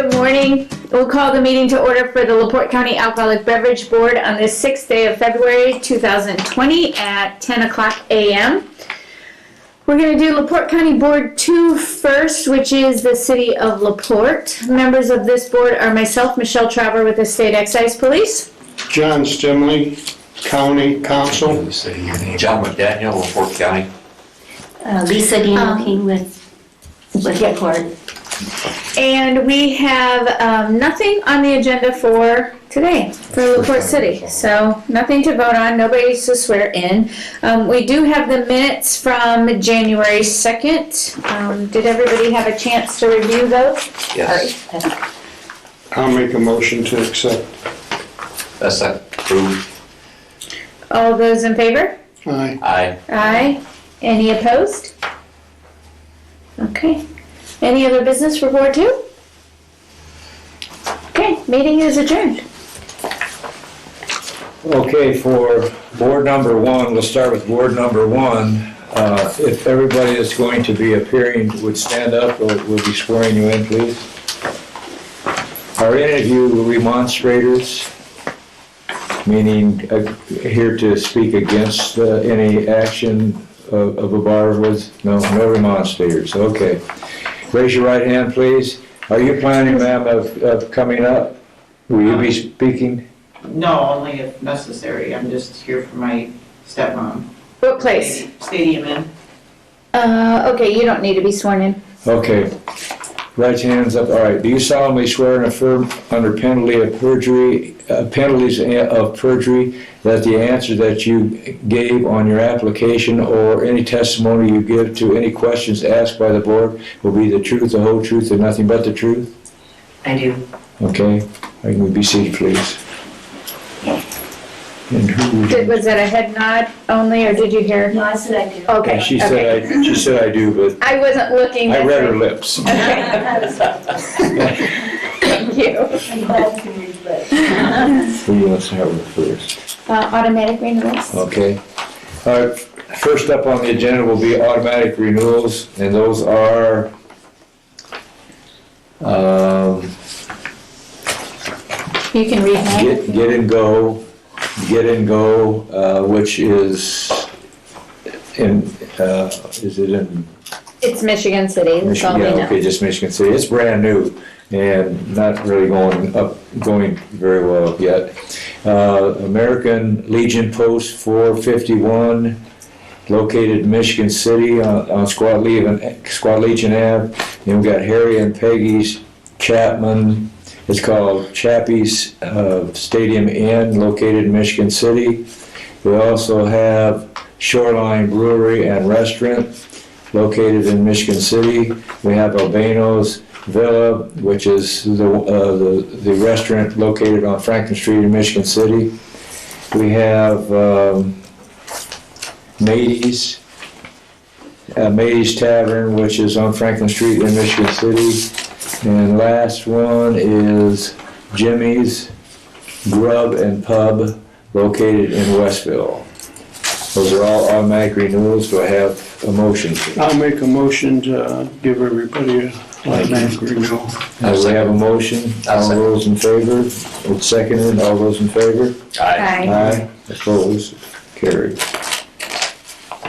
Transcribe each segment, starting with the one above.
Good morning. We'll call the meeting to order for the LaPorte County Alcoholic Beverage Board on the 6th day of February 2020 at 10 o'clock a.m. We're going to do LaPorte County Board 2 first, which is the City of LaPorte. Members of this board are myself, Michelle Traver with the State Excise Police. John Stimley, County Council. John McDaniel, LaPorte County. Lisa Daniel King with LaPorte. And we have nothing on the agenda for today for LaPorte City. So nothing to vote on, nobody's to swear in. We do have the minutes from January 2nd. Did everybody have a chance to review those? Yes. I'll make a motion to accept. That's approved. All those in favor? Aye. Aye. Aye. Any opposed? Okay. Any other business for Board 2? Okay, meeting is adjourned. Okay, for board number 1, we'll start with board number 1. If everybody that's going to be appearing would stand up, we'll be swearing you in, please. Are any of you remonstrators, meaning here to speak against any action of a bar with? No remonstrators, okay. Raise your right hand, please. Are you planning, ma'am, of coming up? Will you be speaking? No, only if necessary. I'm just here for my stepmom. What place? Stadium Inn. Okay, you don't need to be sworn in. Okay. Right hands up. All right. Do you solemnly swear and affirm under penalty of perjury, penalties of perjury, that the answer that you gave on your application or any testimony you give to any questions asked by the board will be the truth, the whole truth, and nothing but the truth? I do. Okay. Can we be seated, please? And who? Was that a head nod only, or did you hear? No, I said I do. Okay. She okay. said I do, but I wasn't looking. I read her lips. Okay. Thank you. I'm glad you can read lips. Who do you want to start with first? Automatic renewals. Okay. All right. First up on the agenda will be automatic renewals, and those are You can read that. Get and go, which is in is it in It's Michigan City. That's all Michigan? we Yeah, know. okay, just Michigan City. It's brand new and not really going very well yet. American Legion Post 451, located in Michigan City on Squad Legion Ave. And we got Harry and Peggy's Chapman. It's called Chappie's Stadium Inn, located in Michigan City. We also have Shoreline Brewery and Restaurant, located in Michigan City. We have Albano's Villa, which is the restaurant located on Franklin Street in Michigan City. We have Matey's Tavern, which is on Franklin Street in Michigan City. And last one is Jimmy's Grub and Pub, located in Westville. Those are all automatic renewals. Do I have a motion? I'll make a motion to give everybody a automatic renewal. We have a motion. All those in favor? It's seconded. All those in favor? Aye. Aye. Opposed? Carried.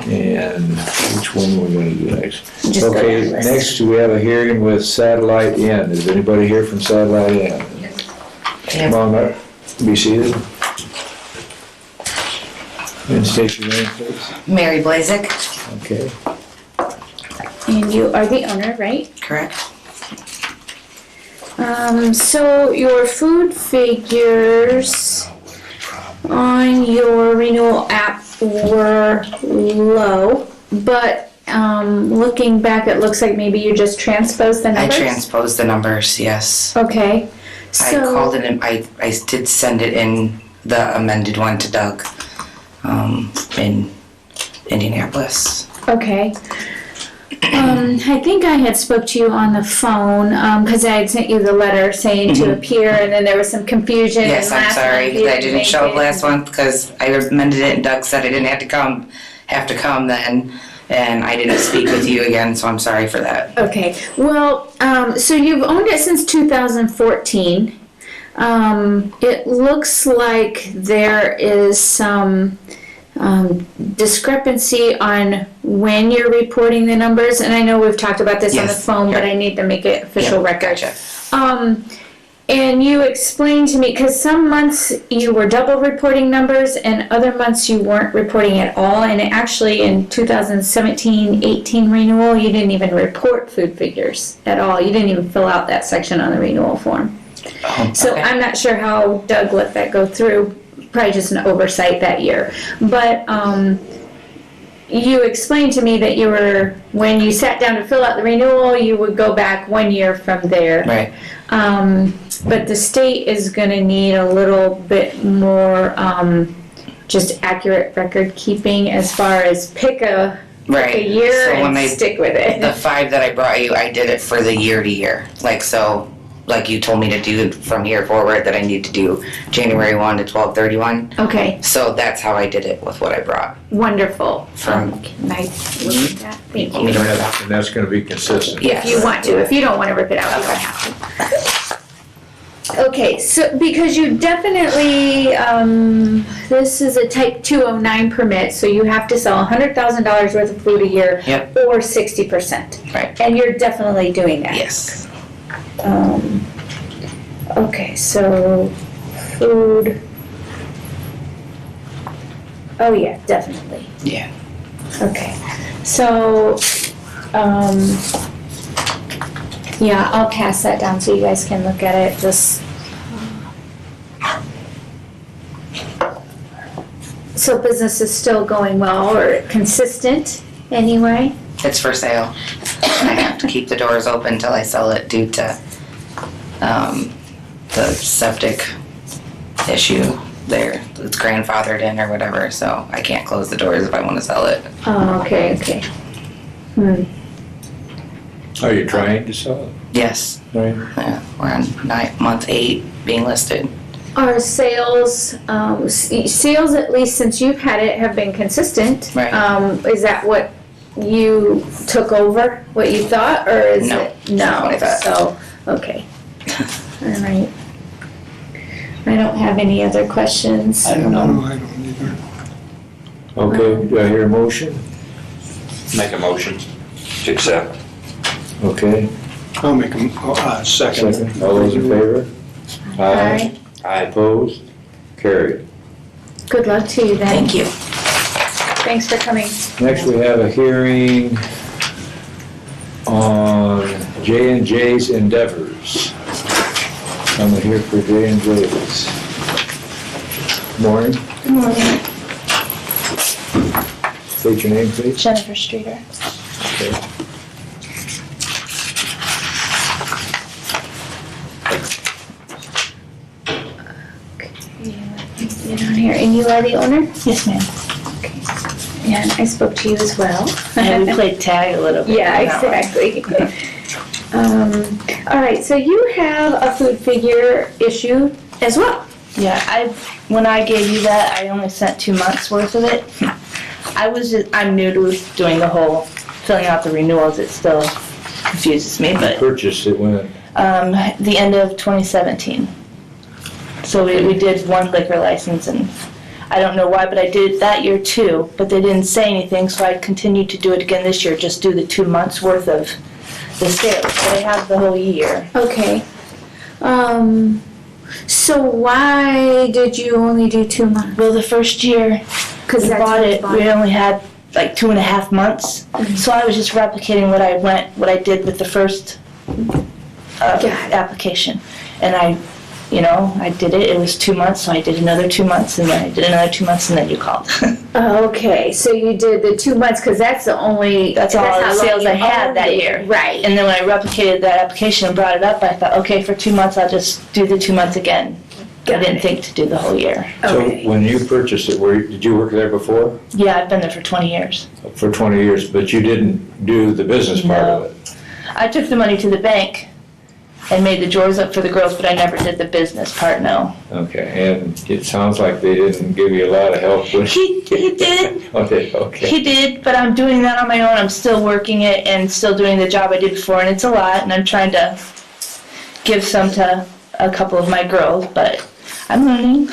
And which one are we going to do next? Just go Okay, down the list. next we have a hearing with Satellite Inn. Is anybody here from Satellite Inn? Come on up. Be seated. And state your name, please. Mary Blazik, Okay. And you are the owner, right? correct? So your food figures on your renewal app were low, but looking back, it looks like maybe you just transposed the I numbers? transposed the numbers, yes. Okay. I So, called it in, I did send it in, the amended one to Doug, in Indianapolis. okay. I think I had spoke to you on the phone, because I had sent you the letter saying to appear, and then there was some confusion. Yes, and I'm last sorry, month you I didn't show up make it. last month because I amended it and Doug said I didn't have to come then. and I didn't speak with you again, so I'm sorry for that. Okay, well, so you've owned it since 2014. It looks like there is some discrepancy on when you're reporting the numbers, and I know we've talked about this on the Yes. phone, but I need to make it official Yeah, record. gotcha. And you explained to me, because some months you were double reporting numbers and other months you weren't reporting at all, and actually in 2017-18 renewal, you didn't even report food figures at all. You didn't even fill out that section on the renewal form. So Okay. I'm not sure how Doug let that go through, probably just an oversight that year. But you explained to me that when you sat down to fill out the renewal, you would go back 1 year from there. Right. But the state is gonna need a little bit more, just accurate record keeping as far as pick a Right. year So when and I, stick with it. the 5 that I brought you, I did it for the year to year. Like you told me to do from here forward that I need to do January 1 to 12/31. Okay, So that's how I did it with what I brought. wonderful. From- Can I look at that? Thank Want me you. to rip it out? And that's gonna be consistent. Yes. If you want to. If you don't want to rip it out, you don't have to. Okay, so because you definitely, this is a type 209 permit, so you have to sell $100,000 worth of food a year. Yep. Or 60%. Right. And you're definitely doing that. Yes. Okay, so food. Oh yeah, definitely. Yeah. Okay, so, yeah, I'll pass that down so you guys can look at it, just. So business is still going well, or consistent, anyway? It's for sale. I have to keep the doors open till I sell it due to the septic issue there. It's grandfathered in or whatever, so I can't close the doors if I want to sell it. Oh, okay. Are you trying to sell it? Yes. Right. Yeah, we're on month 8 being listed. Our sales, sales, at least since you've had it, have been consistent. Right. Is that what you took over, what you thought, or is No, it? it's not what I thought. So, okay. All right. I don't have any other questions. I don't know, I don't either. Okay, do I hear a motion? Make a motion to accept. Okay, I'll make a second. second, all those in favor? Aye. Aye. Opposed? Carried. Good luck to you then. Thank you. Thanks for coming. Next, we have a hearing on J&J's Endeavors. I'm here for J&J's. Morning, Good morning, state your name, please. Jennifer Streeter. Okay. Get on here, and you are the owner? Yes, ma'am. And I spoke to you as well. And we played tag a little bit. Yeah, on that one. exactly. All right, so you have a food figure issue as well. Yeah, when I gave you that, I only sent 2 months worth of it. I'm new to doing the whole filling out the renewals. It still confuses me, but Purchased it when? the end of 2017. So we did one liquor license, and I don't know why, but I did it that year too, but they didn't say anything, so I continued to do it again this year, just do the 2 months worth of the sales. So I have the whole year. Okay. So why did you only do 2 months? Well, the first year Because we bought it, we only had like 2.5 months. So I was just replicating what I did with the first Got it. application. And I did it, it was 2 months, so I did another 2 months, and then I did another 2 months, and then you called. Okay, so you did the 2 months because that's the only. That's all how the long sales you I had owned that it. year. Right. And then when I replicated that application and brought it up, I thought, okay, for 2 months, I'll just do the 2 months again. I didn't think to do the whole year. So Okay. when you purchased it, did you work there before? Yeah, I've been there for 20 years. For 20 years, but you didn't do the business part of No. it? I took the money to the bank and made the drawers up for the girls, but I never did the business part, no. Okay, and it sounds like they didn't give you a lot of help with. He did. Oh, okay. He did, but I'm doing that on my own. I'm still working it and still doing the job I did before, and it's a lot, and I'm trying to give some to a couple of my girls, but I'm learning.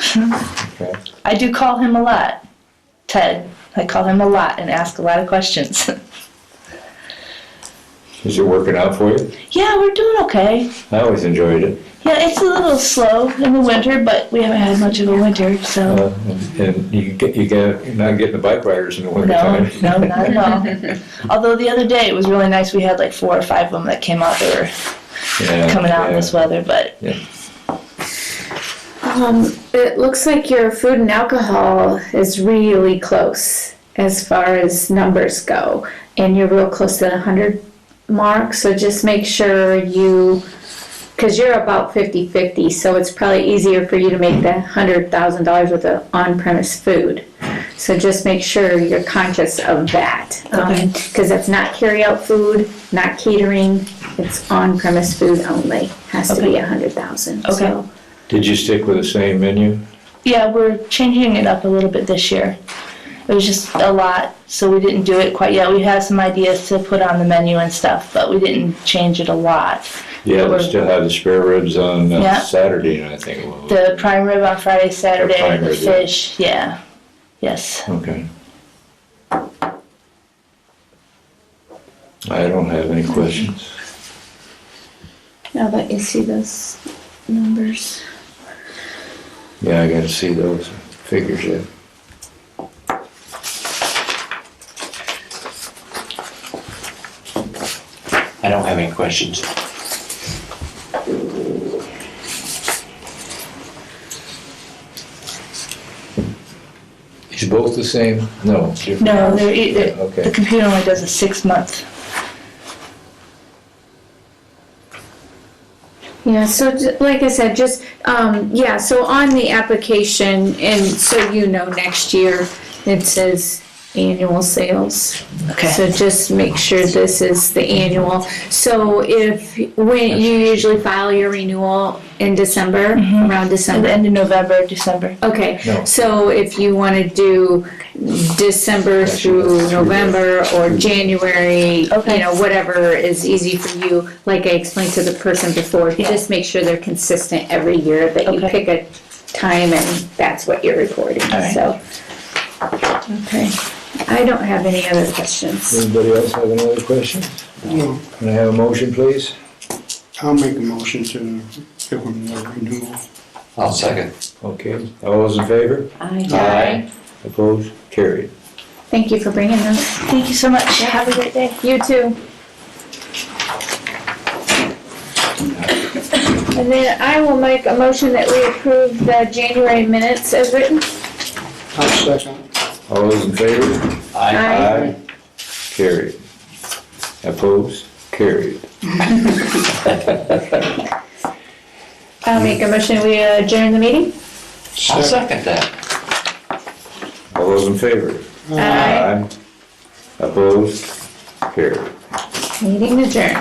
Okay. I do call him a lot, Ted. I call him a lot and ask a lot of questions. Is it working out for you? Yeah, we're doing okay. I always enjoyed it. Yeah, it's a little slow in the winter, but we haven't had much of a winter, so. And you're not getting the bike riders in the winter No, time. no, not at all. Although the other day it was really nice. We had like 4 or 5 of them that came out. They were coming out in this weather, but. Yeah. It looks like your food and alcohol is really close as far as numbers go, and you're real close to the 100 mark, so just make sure because you're about 50-50, so it's probably easier for you to make the $100,000 worth of on-premise food. So just make sure you're conscious of that, because that's not carry-out food, not catering, it's on-premise food only. Has to be 100,000. Okay. So. Did you stick with the same menu? Yeah, we're changing it up a little bit this year. It was just a lot, so we didn't do it quite yet. We had some ideas to put on the menu and stuff, but we didn't change it a lot. Yeah, But we still had the spare ribs on Yeah. Saturday, I think it was. The prime rib on Friday, Saturday, prime the rib, yeah. fish, yeah. Yes. Okay. I don't have any questions. Now that you see those numbers. Yeah, I gotta see those figures yet. I don't have any questions. Is both the same? No. different. No, the Okay. computer only does a 6-month. Yeah, so like I said, just, so on the application, and so you know next year, it says annual sales. Okay. So just make sure this is the annual. So when you usually file your renewal in December, around At the December? end of November, December. Okay, No. so if you want to do December through November or January, Okay. whatever is easy for you, like I explained to the person before, Yeah. just make sure they're consistent every year, that you Okay. pick a time and that's what you're reporting, All right. so. Okay, I don't have any other questions. Anybody else have any other questions? No, Can I have a motion, please? I'll make a motion to give them the renewal. I'll second. Okay, all those in favor? Aye. Opposed? Carried. Thank you for bringing those. Thank you so much. Have a great day. You too. And then I will make a motion that we approve the January minutes as written. I'll second. All those in favor? Aye. Carried. Opposed? Carried. I'll make a motion, we adjourn the meeting. I'll second that. All those in favor? Aye. Opposed? Carried. Meeting adjourned.